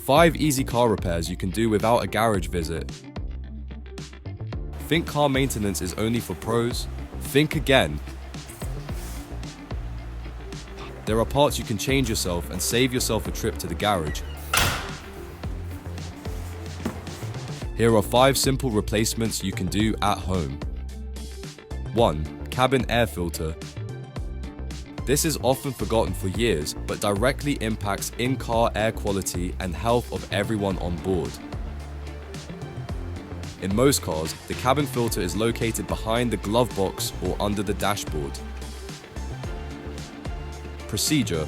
5 easy car repairs you can do without a garage visit. Think car maintenance is only for pros? Think again. There are parts you can change yourself and save yourself a trip to the garage. Here are 5 simple replacements you can do at home. 1. Cabin air filter. This is often forgotten for years, but directly impacts in-car air quality and health of everyone on board. In most cars, the cabin filter is located behind the glove box or under the dashboard. Procedure.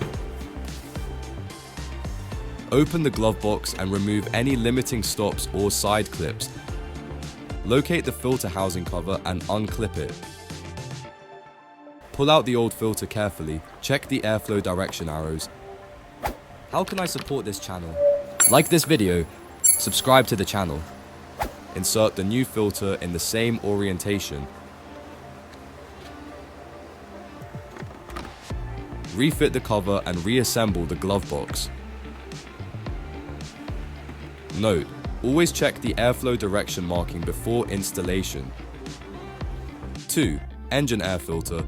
Open the glove box and remove any limiting stops or side clips. Locate the filter housing cover and unclip it. Pull out the old filter carefully. Check the airflow direction arrows. How can I support this channel? Like this video, subscribe to the channel. Insert the new filter in the same orientation. Refit the cover and reassemble the glove box. Note: always check the airflow direction marking before installation. 2. Engine air filter.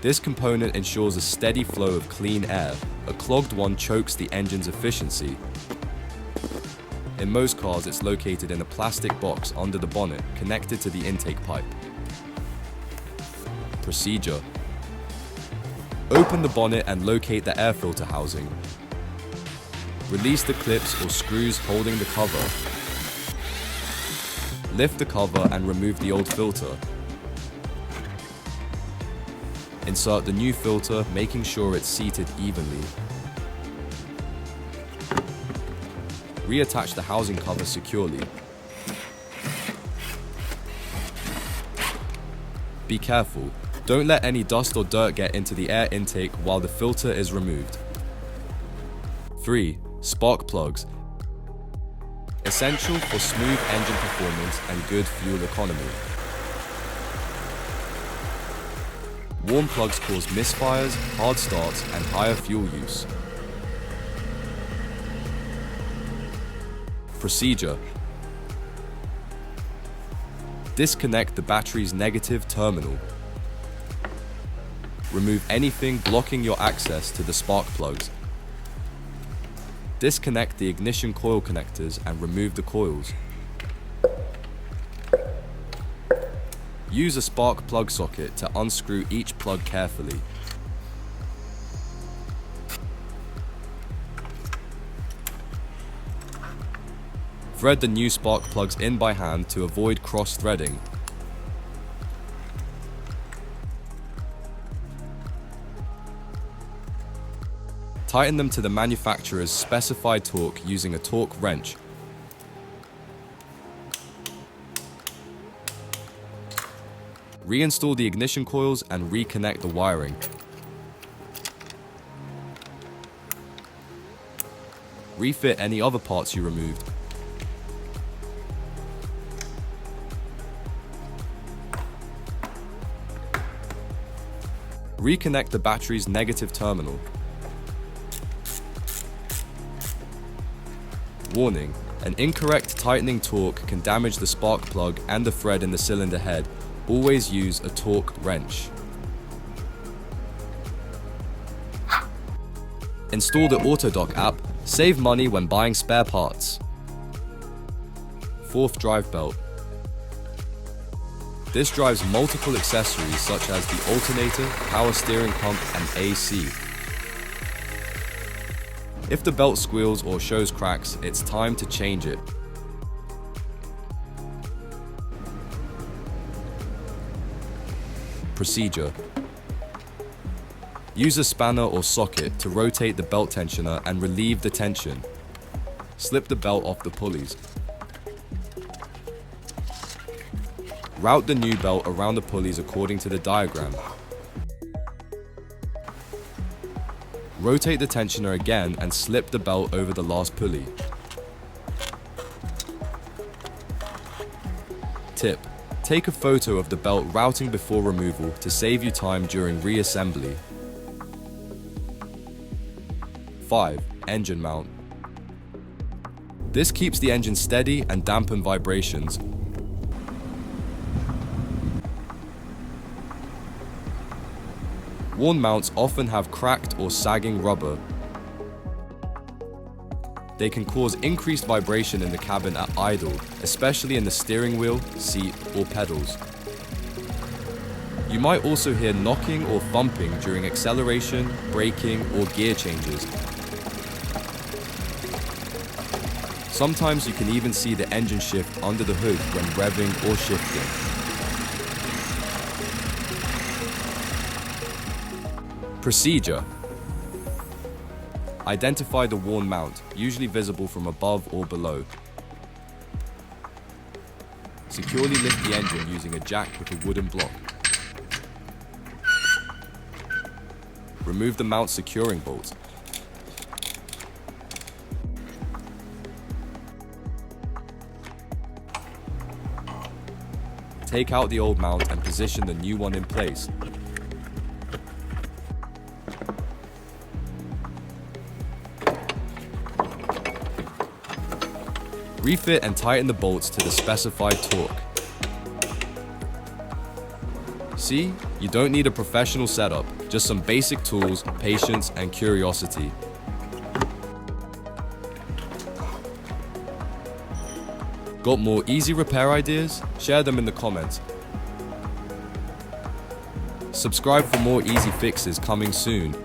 This component ensures a steady flow of clean air. A clogged one chokes the engine's efficiency. In most cars, it's located in a plastic box under the bonnet, connected to the intake pipe. Procedure. Open the bonnet and locate the air filter housing. Release the clips or screws holding the cover. Lift the cover and remove the old filter. Insert the new filter, making sure it's seated evenly. Reattach the housing cover securely. Be careful. Don't let any dust or dirt get into the air intake while the filter is removed. 3. Spark plugs. Essential for smooth engine performance and good fuel economy. Warm plugs cause misfires, hard starts, and higher fuel use. Procedure. Disconnect the battery's negative terminal. Remove anything blocking your access to the spark plugs. Disconnect the ignition coil connectors and remove the coils. Use a spark plug socket to unscrew each plug carefully. Thread the new spark plugs in by hand to avoid cross-threading. Tighten them to the manufacturer's specified torque using a torque wrench. Reinstall the ignition coils and reconnect the wiring. Refit any other parts you removed. Reconnect the battery's negative terminal. Warning: an incorrect tightening torque can damage the spark plug and the thread in the cylinder head. Always use a torque wrench. Install the Autodoc app. Save money when buying spare parts. 4th drive belt. This drives multiple accessories such as the alternator, power steering pump, and AC. If the belt squeals or shows cracks, it's time to change it. Procedure. Use a spanner or socket to rotate the belt tensioner and relieve the tension. Slip the belt off the pulleys. Route the new belt around the pulleys according to the diagram. Rotate the tensioner again and slip the belt over the last pulley. Tip: take a photo of the belt routing before removal to save you time during reassembly. 5. Engine mount. This keeps the engine steady and dampen vibrations. Worn mounts often have cracked or sagging rubber. They can cause increased vibration in the cabin at idle, especially in the steering wheel, seat, or pedals. You might also hear knocking or thumping during acceleration, braking, or gear changes. Sometimes you can even see the engine shift under the hood when revving or shifting. Procedure. Identify the worn mount, usually visible from above or below. Securely lift the engine using a jack with a wooden block. Remove the mount securing bolts. Take out the old mount and position the new one in place. Refit and tighten the bolts to the specified torque. See, you don't need a professional setup, just some basic tools, patience, and curiosity. Got more easy repair ideas? Share them in the comments. Subscribe for more easy fixes coming soon.